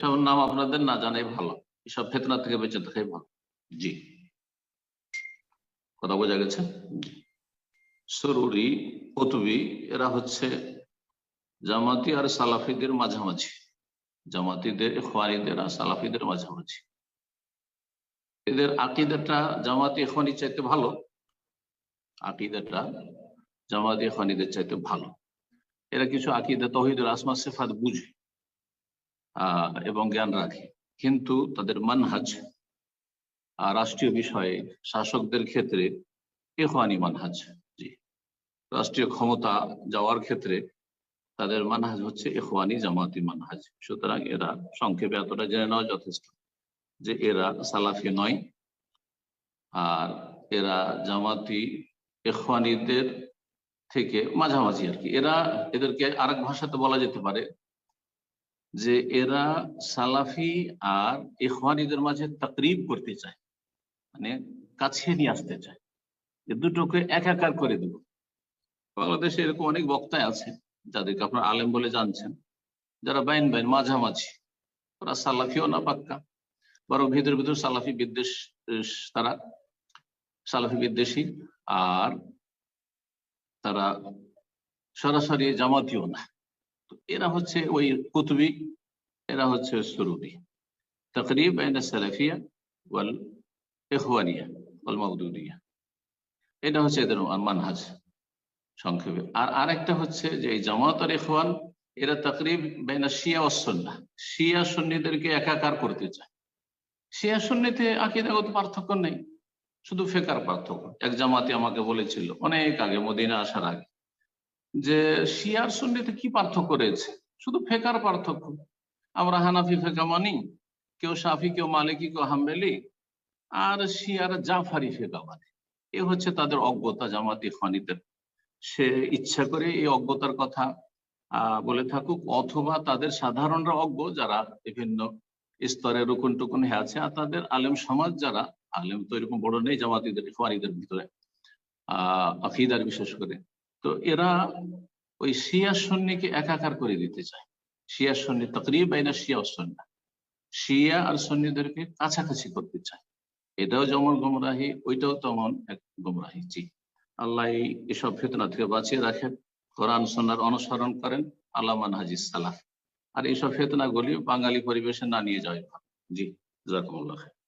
এসব নাম আপনাদের না জানাই ভালো, এসব ফিতনা থেকে বেঁচে থাকাই ভালো। জি, কথা বোঝা গেছে। সরুরি, কুতুবি এরা হচ্ছে জামাতি আর সালাফিদের মাঝামাঝি, জামাতিদের, ইখওয়ানিদের আর সালাফিদের মাঝামাঝি। এদের আকিদাটা জামাতি ইখওয়ানি চাইতে ভালো, আকিদাটা জামাতি ইখওয়ানিদের চাইতে ভালো। এরা কিছু আকিদা তাওহীদুল আসমা সিফাত বুঝে এবং জ্ঞান রাখে, কিন্তু তাদের মানহাজ রাষ্ট্রীয় বিষয়ে শাসকদের ক্ষেত্রে ইখওয়ানি মানহাজ। জি, রাষ্ট্রীয় ক্ষমতা যাওয়ার ক্ষেত্রে তাদের মানহাজ হচ্ছে ইখওয়ানি জামাতি মানহাজ। সুতরাং এরা সংক্ষেপে এতটা জেনে নেওয়া যথেষ্ট যে এরা সালাফি নয়, আর এরা জামাতি ইখওয়ানিদের থেকে মাঝামাঝি আর কি। এদেরকে আরেক ভাষাতে বলা যেতে পারে যে এরা সালাফি আর ইখওয়ানিদের মাঝে তাকরিব করতে চায়, মানে কাছে নিয়ে আসতে চায়, যে দুটোকে একাকার করে দেব। বাংলাদেশে এরকম অনেক বক্তায় আছে যাদেরকে আপনার আলেম বলে জানছেন, যারা বাইন বাইন মাঝামাঝি, ওরা সালাফিও না পাক্কা, বরং ভিতর ভিতর সালাফি বিদ্বেষ, তারা সালাফি বিদ্বেষী, আর তারা সরাসরি জামাতিও না। তো এরা হচ্ছে ওই কুতুবি, এরা হচ্ছে সুরুরি। তাকরিব বাইনা সালাফিয়া ওয়াল ইখওয়ানিয়া ওয়াল মাউদুদিয়া, এটা হচ্ছে এদের মানহাজ সংক্ষেপে। আর আরেকটা হচ্ছে যে এই জামাত আর ইখওয়ান এরা তাকরিব বাইনা শিয়া ওয়াস সুন্নাহ, শিয়া সুন্নিদেরকে একাকার করতে চায়। শিয়া সুন্নিতে আকীদাগত পার্থক্য নেই, শুধু ফিকর পার্থক্য। এক জামাতি আমাকে বলেছিল অনেক আগে, মদিনা আসার আগে, যে শিয়ার সুন্নিতে কি পার্থক্য রয়েছে, শুধু ফিকর পার্থক্য। আমরা হানাফি ফিকহ মানি, কেউ শাফি, কেউ মালিকি, কেউ হাম্বলি, আর শিয়ার জাফারি ফিকহ মানে। এ হচ্ছে তাদের অজ্ঞতা জামাত ইখওয়ানিদের। সে ইচ্ছা করে এই অজ্ঞতার কথা বলে থাকুক, অথবা তাদের সাধারণরা অজ্ঞ, যারা বিভিন্ন স্তরে রুকুন টুকুন হয়ে আছে, আর তাদের আলেম সমাজ যারা, আলেম তো এরকম বড় নেই জামাতিদের ইখওয়ানিদের ভিতরে আকীদার বিশেষ করে, তো এরা ওই শিয়া সুন্নিকে একাকার করে দিতে চায়। শিয়া সুন্নি তাকরিব বাইনা শিয়া ও সুন্নাহ, শিয়া আর সুন্নিদেরকে কাছাকাছি করতে চায়। এটাও যেমন গোমরাহি, ওইটাও তেমন এক গোমরাহি। জি, আল্লাহ এসব ফিতনা থেকে বাঁচিয়ে রাখেন, কোরআন সুন্নাহর অনুসরণ করেন আলা মানহাজিস সালাফ। আর এইসব ফিতনাগুলি বাঙালি পরিবেশে না নিয়ে যাওয়াই ভালো। জি, জাযাকুমুল্লাহ খায়র।